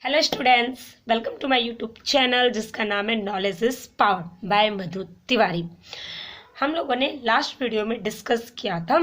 Hello students, welcome to my YouTube channel जिसका नाम है knowledge is power by Madhu Tiwari. हम लोगों ने लास्ट वीडियो में डिस्कस किया था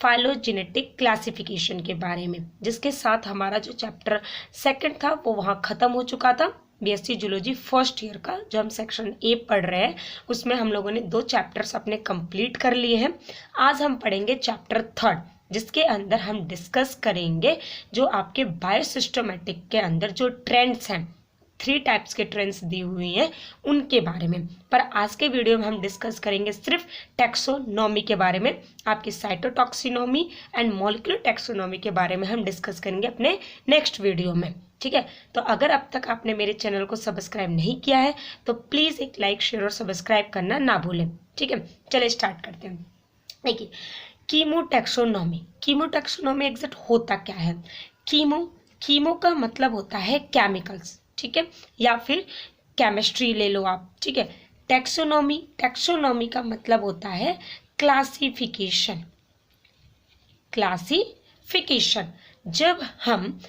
फाइलोजेनेटिक क्लासिफिकेशन के बारे में, जिसके साथ हमारा जो चैप्टर सेकंड था वो वहाँ ख़त्म हो चुका था। बीएससी जूलॉजी फर्स्ट ईयर का जो हम सेक्शन ए पढ़ रहे हैं उसमें हम लोगों ने 2 चैप्टर्स अपने कंप्लीट कर लिए हैं। आज हम पढ़ेंगे चैप्टर थर्ड, जिसके अंदर हम डिस्कस करेंगे जो आपके बायोसिस्टमैटिक के अंदर जो ट्रेंड्स हैं, 3 टाइप्स के ट्रेंड्स दी हुई हैं उनके बारे में। पर आज के वीडियो में हम डिस्कस करेंगे सिर्फ टैक्सोनॉमी के बारे में। आपकी साइटोटॉक्सिनॉमी एंड मॉलिक्यूलर टैक्सोनॉमी के बारे में हम डिस्कस करेंगे अपने नेक्स्ट वीडियो में। ठीक है, तो अगर अब तक आपने मेरे चैनल को सब्सक्राइब नहीं किया है तो प्लीज़ एक लाइक, शेयर और सब्सक्राइब करना ना भूलें। ठीक है, चलिए स्टार्ट करते हैं। देखिए, कीमोटैक्सोनॉमी एग्जैक्ट होता क्या है। कीमो का मतलब होता है केमिकल्स, ठीक है, या फिर केमिस्ट्री ले लो आप। ठीक है, टैक्सोनॉमी का मतलब होता है क्लासिफिकेशन। जब हम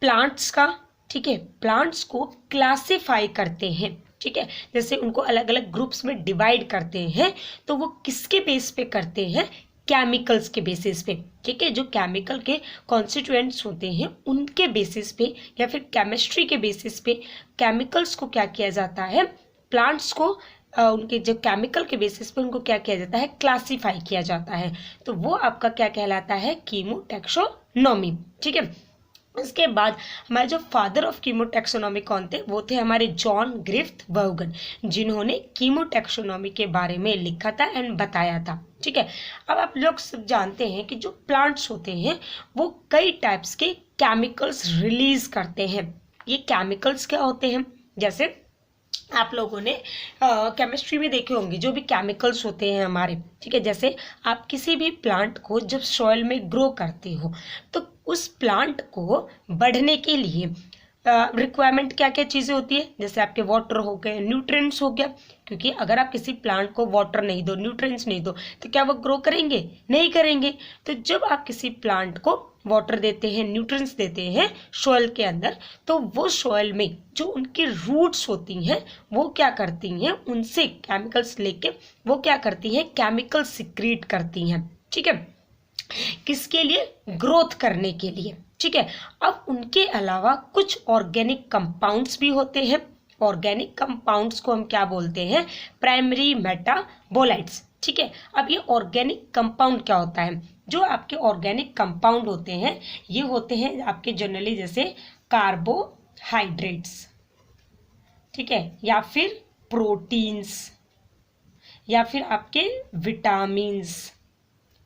प्लांट्स का, ठीक है, प्लांट्स को क्लासिफाई करते हैं, ठीक है, जैसे उनको अलग अलग ग्रुप्स में डिवाइड करते हैं तो वो किसके बेस पे करते हैं, केमिकल्स के बेसिस पे। ठीक है, जो केमिकल के कॉन्स्टिट्यूएंट्स होते हैं उनके बेसिस पे या फिर केमिस्ट्री के बेसिस पे केमिकल्स को क्या किया जाता है, प्लांट्स को उनके जो केमिकल के बेसिस पे उनको क्या किया जाता है, क्लासिफाई किया जाता है। तो वो आपका क्या कहलाता है, कीमोटैक्सोनॉमी। ठीक है, इसके बाद हमारे जो फादर ऑफ कीमोटैक्सोनॉमी कौन थे, वो थे हमारे जॉन ग्रिफ्थ बर्गन, जिन्होंने कीमोटैक्सोनॉमी के बारे में लिखा था एंड बताया था। ठीक है, अब आप लोग सब जानते हैं कि जो प्लांट्स होते हैं वो कई टाइप्स के केमिकल्स रिलीज करते हैं। ये केमिकल्स क्या होते हैं, जैसे आप लोगों ने केमिस्ट्री में देखे होंगे जो भी केमिकल्स होते हैं हमारे। ठीक है, जैसे आप किसी भी प्लांट को जब सॉइल में ग्रो करते हो तो उस प्लांट को बढ़ने के लिए रिक्वायरमेंट क्या क्या चीज़ें होती है, जैसे आपके वाटर हो गए, न्यूट्रिएंट्स हो गया। क्योंकि अगर आप किसी प्लांट को वाटर नहीं दो, न्यूट्रिएंट्स नहीं दो तो क्या वो ग्रो करेंगे, नहीं करेंगे। तो जब आप किसी प्लांट को वाटर देते हैं, न्यूट्रिएंट्स देते हैं सॉइल के अंदर, तो वो सॉइल में जो उनकी रूट्स होती हैं वो क्या करती हैं, उनसे केमिकल्स लेके वो क्या करती हैं, केमिकल सिक्रीट करती हैं। ठीक है, किसके लिए, ग्रोथ करने के लिए। ठीक है, अब उनके अलावा कुछ ऑर्गेनिक कंपाउंड्स भी होते हैं। ऑर्गेनिक कंपाउंड्स को हम क्या बोलते हैं, प्राइमरी मेटाबोलाइट्स। ठीक है, अब ये ऑर्गेनिक कंपाउंड क्या होता है, जो आपके ऑर्गेनिक कंपाउंड होते हैं ये होते हैं आपके जनरली जैसे कार्बोहाइड्रेट्स, ठीक है, या फिर प्रोटीन्स, या फिर आपके विटामिन्स।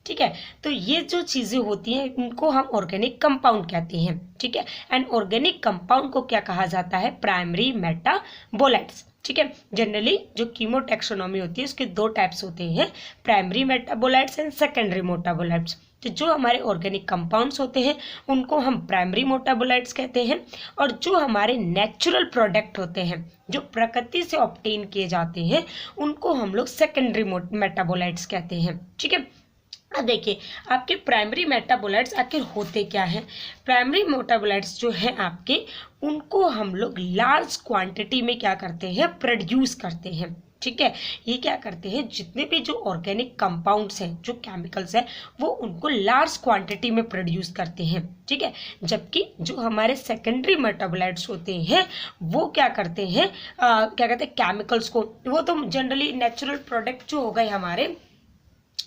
ठीक है, तो ये जो चीज़ें होती हैं इनको हम ऑर्गेनिक कंपाउंड कहते हैं। ठीक है, एंड ऑर्गेनिक कंपाउंड को क्या कहा जाता है, प्राइमरी मेटाबोलाइट्स। ठीक है, जनरली जो कीमोटैक्सोनॉमी होती है उसके 2 टाइप्स होते हैं, primary metabolites and secondary metabolites. तो जो हमारे ऑर्गेनिक कंपाउंड्स होते हैं उनको हम प्राइमरी मेटाबोलाइट्स कहते हैं, और जो हमारे नेचुरल प्रोडक्ट होते हैं जो प्रकृति से ऑब्टेन किए जाते हैं उनको हम लोग सेकेंडरी मेटाबोलाइट्स कहते हैं। ठीक है, अब देखिए आपके प्राइमरी मेटाबोलाइट्स आखिर होते क्या हैं। प्राइमरी मेटाबोलाइट्स जो हैं आपके, उनको हम लोग लार्ज क्वांटिटी में क्या करते हैं, प्रोड्यूस करते हैं। ठीक है, ये क्या करते हैं, जितने भी जो ऑर्गेनिक कंपाउंड्स हैं, जो केमिकल्स हैं, वो उनको लार्ज क्वांटिटी में प्रोड्यूस करते हैं। ठीक है, जबकि जो हमारे सेकेंडरी मेटाबोलाइट्स होते हैं वो क्या करते हैं, क्या कहते हैं, केमिकल्स को, वो तो जनरली नेचुरल प्रोडक्ट जो हो गए हमारे,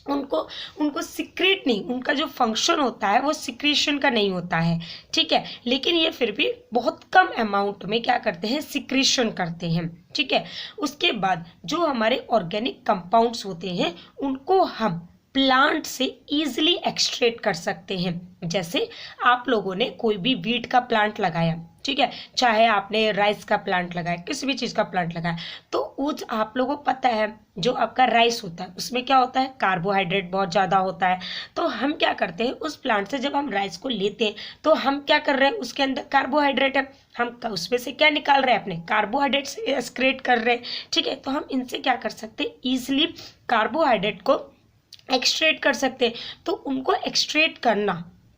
उनको सिक्रेट नहीं, उनका जो फंक्शन होता है वो सिक्रेशन का नहीं होता है। ठीक है, लेकिन ये फिर भी बहुत कम अमाउंट में क्या करते हैं, सिक्रेशन करते हैं। ठीक है, उसके बाद जो हमारे ऑर्गेनिक कंपाउंड्स होते हैं उनको हम प्लांट से इजीली एक्सट्रैक्ट कर सकते हैं। जैसे आप लोगों ने कोई भी वीट का प्लांट लगाया, ठीक है, चाहे आपने राइस का प्लांट लगाया, किसी भी चीज़ का प्लांट लगाया, तो उस आप लोगों को पता है जो आपका राइस होता है उसमें क्या होता है, कार्बोहाइड्रेट बहुत ज़्यादा होता है। तो हम क्या करते हैं, उस प्लांट से जब हम राइस को लेते हैं तो हम क्या कर रहे हैं, उसके अंदर कार्बोहाइड्रेट है, हम उसमें से क्या निकाल रहे हैं, अपने कार्बोहाइड्रेट से एक्सक्रीट कर रहे हैं। ठीक है, तो हम इनसे क्या कर सकते हैं, ईजिली कार्बोहाइड्रेट को एक्सट्रैक्ट कर सकते हैं। तो उनको एक्सट्रैक्ट करना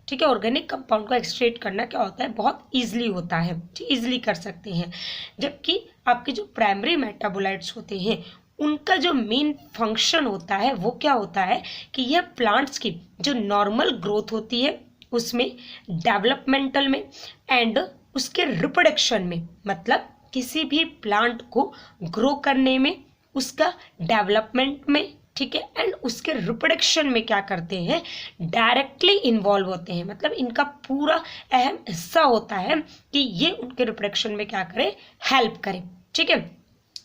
ठीक है, ऑर्गेनिक कंपाउंड को एक्सट्रैक्ट करना क्या होता है, बहुत ईजिली होता है, ईजिली कर सकते हैं। जबकि आपके जो प्राइमरी मेटाबोलाइट्स होते हैं उनका जो मेन फंक्शन होता है वो क्या होता है कि यह प्लांट्स की जो नॉर्मल ग्रोथ होती है उसमें, डेवलपमेंटल में एंड उसके रिप्रोडक्शन में, मतलब किसी भी प्लांट को ग्रो करने में, उसका डेवलपमेंट में, ठीक है, एंड उसके रिप्रोडक्शन में क्या करते हैं, डायरेक्टली इन्वॉल्व होते हैं। मतलब इनका पूरा अहम हिस्सा होता है कि ये उनके रिप्रोडक्शन में क्या करे, हेल्प करे। ठीक है,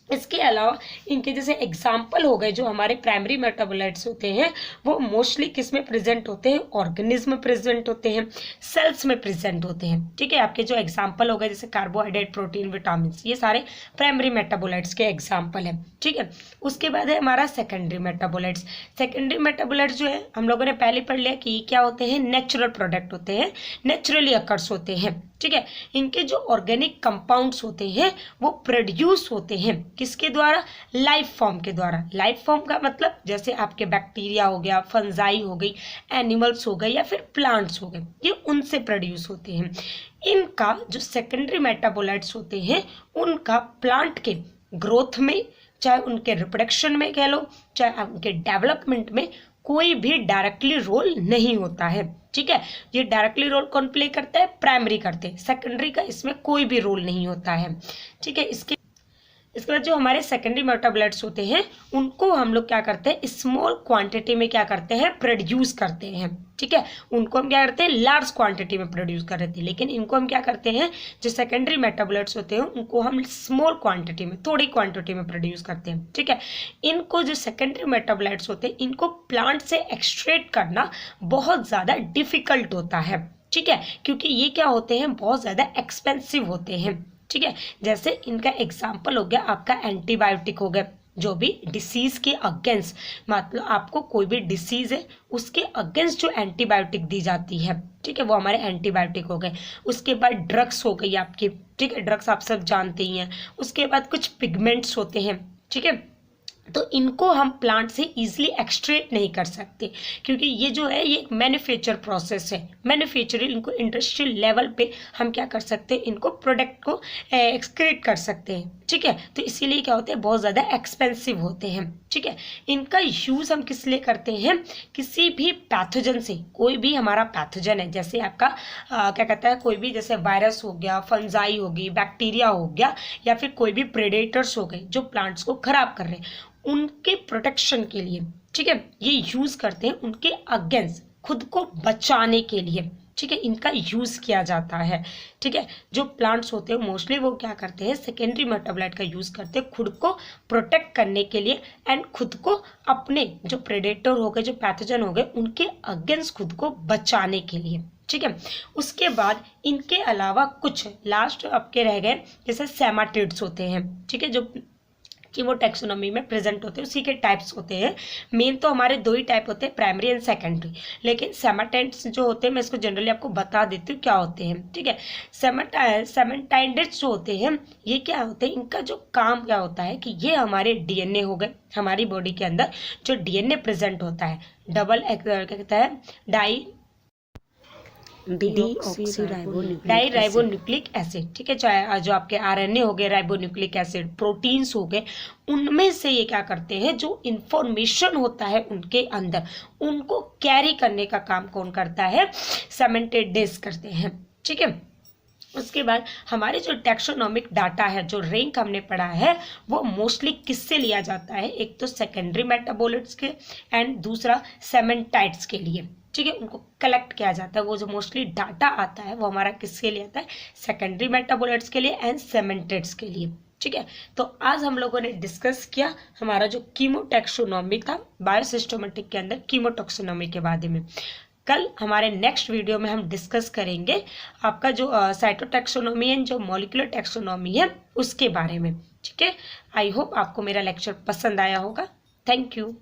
इसके अलावा इनके जैसे एग्जाम्पल हो गए जो हमारे प्राइमरी मेटाबोलाइट्स होते हैं वो मोस्टली किस में प्रेजेंट होते हैं, ऑर्गेनिज्म में प्रेजेंट होते हैं, सेल्स में प्रेजेंट होते हैं। ठीक है, आपके जो एग्जाम्पल हो गए जैसे कार्बोहाइड्रेट, प्रोटीन, विटामिन, ये सारे प्राइमरी मेटाबोलाइट्स के एग्जाम्पल हैं। ठीक है, उसके बाद है हमारा सेकेंडरी मेटाबोलाइट्स। सेकेंडरी मेटाबोलाइट्स जो है हम लोगों ने पहले पढ़ लिया कि क्या होते हैं, नेचुरल प्रोडक्ट होते हैं, नेचुरली अकर्स होते हैं। ठीक है, इनके जो ऑर्गेनिक कंपाउंड्स होते हैं वो प्रोड्यूस होते हैं किसके द्वारा, लाइफ फॉर्म के द्वारा। लाइफ फॉर्म का मतलब जैसे आपके बैक्टीरिया हो गया, फंजाई हो गई, एनिमल्स हो गए या फिर प्लांट्स हो गए, ये उनसे प्रोड्यूस होते हैं। इनका जो सेकेंडरी मेटाबोलाइट्स होते हैं उनका प्लांट के ग्रोथ में, चाहे उनके रिप्रोडक्शन में कह लो, चाहे उनके डेवलपमेंट में कोई भी डायरेक्टली रोल नहीं होता है। ठीक है, ये डायरेक्टली रोल कौन प्ले करता है, प्राइमरी करते हैं, सेकेंडरी का इसमें कोई भी रोल नहीं होता है। ठीक है, इसके बाद जो हमारे सेकेंडरी मेटाबोलाइट्स होते हैं उनको हम लोग क्या करते हैं, स्मॉल क्वांटिटी में क्या करते हैं, प्रोड्यूस करते हैं। ठीक है, उनको हम क्या करते हैं, लार्ज क्वांटिटी में प्रोड्यूस कर रहे थे, लेकिन इनको हम क्या करते हैं, जो सेकेंडरी मेटाबोलाइट्स होते हैं उनको हम स्मॉल क्वांटिटी में, थोड़ी क्वांटिटी में प्रोड्यूस करते हैं। ठीक है, इनको जो सेकेंडरी मेटाबोलाइट्स होते हैं इनको प्लांट से एक्सट्रैक्ट करना बहुत ज़्यादा डिफिकल्ट होता है। ठीक है, क्योंकि ये क्या होते हैं, बहुत ज़्यादा एक्सपेंसिव होते हैं। ठीक है, जैसे इनका एग्जाम्पल हो गया आपका एंटीबायोटिक हो गया, जो भी डिसीज के अगेंस्ट, मतलब आपको कोई भी डिसीज है उसके अगेंस्ट जो एंटीबायोटिक दी जाती है, ठीक है, वो हमारे एंटीबायोटिक हो गए। उसके बाद ड्रग्स हो गई आपकी, ठीक है, ड्रग्स आप सब जानते ही हैं। उसके बाद कुछ पिगमेंट्स होते हैं। ठीक है, तो इनको हम प्लांट से इजीली एक्सट्रैक्ट नहीं कर सकते क्योंकि ये जो है ये एक मैन्युफैक्चर प्रोसेस है। मैन्युफैक्चरिंग, इनको इंडस्ट्रियल लेवल पे हम क्या कर सकते हैं, इनको प्रोडक्ट को एक्सक्रीट कर सकते हैं। ठीक है, तो इसीलिए क्या होते हैं, बहुत ज़्यादा एक्सपेंसिव होते हैं। ठीक है, इनका यूज़ हम किस लिए करते हैं, किसी भी पैथोजन से, कोई भी हमारा पैथोजन है जैसे आपका क्या कहता है, कोई भी जैसे वायरस हो गया, फंजाई हो गई, बैक्टीरिया हो गया, या फिर कोई भी प्रेडेटर्स हो गए जो प्लांट्स को खराब कर रहे हैं, उनके प्रोटेक्शन के लिए, ठीक है, ये यूज करते हैं, उनके अगेंस्ट, खुद को बचाने के लिए। ठीक है, इनका यूज किया जाता है। ठीक है, जो प्लांट्स होते हैं मोस्टली वो क्या करते हैं, सेकेंडरी मेटाबोलाइट का यूज करते हैं खुद को प्रोटेक्ट करने के लिए एंड खुद को अपने जो प्रेडेटर हो गए, जो पैथोजन हो गए, उनके अगेंस्ट खुद को बचाने के लिए। ठीक है, उसके बाद इनके अलावा कुछ लास्ट आपके रह गए जैसे सेमाटिड्स होते हैं। ठीक है, जो कि वो टैक्सोनॉमी में प्रेजेंट होते हैं, उसी के टाइप्स होते हैं। मेन तो हमारे दो ही टाइप होते हैं, प्राइमरी एंड सेकेंडरी, लेकिन सेमाटाइड्स जो होते हैं मैं इसको जनरली आपको बता देती हूँ क्या होते हैं। ठीक है, सेमाटाइड्स जो होते हैं ये क्या होते हैं, इनका जो काम क्या होता है कि ये हमारे डीएनए हो गए, हमारी बॉडी के अंदर जो डीएनए प्रेजेंट होता है, डबल क्या कहता है, डाईराइबोन्यूक्लिक एसिड। ठीक है, चाहे जो आपके आरएनए हो गए, राइबोन्यूक्लिक एसिड, प्रोटीन्स हो गए, उनमें से ये क्या करते हैं, जो इंफॉर्मेशन होता है उनके अंदर, उनको कैरी करने का काम कौन करता है, सेमेंटेडेस करते हैं। ठीक है, उसके बाद हमारे जो टैक्सोनॉमिक डाटा है, जो रैंक हमने पढ़ा है, वो मोस्टली किससे लिया जाता है, एक तो सेकेंडरी मेटाबोलाइट्स के एंड दूसरा सेमेंटाइड्स के लिए। ठीक है, उनको कलेक्ट किया जाता है, वो जो मोस्टली डाटा आता है वो हमारा किसके लिए आता है, सेकेंडरी मेटाबोलाइट्स के लिए एंड सेमेंटेड्स के लिए। ठीक है, तो आज हम लोगों ने डिस्कस किया हमारा जो कीमोटैक्सोनॉमी था, बायोसिस्टमैटिक के अंदर कीमोटैक्सोनॉमी के बारे में। कल हमारे नेक्स्ट वीडियो में हम डिस्कस करेंगे आपका जो साइटोटैक्सोनॉमी है, जो मॉलिक्यूलर टैक्सोनॉमी है, उसके बारे में। ठीक है, आई होप आपको मेरा लेक्चर पसंद आया होगा। Thank you.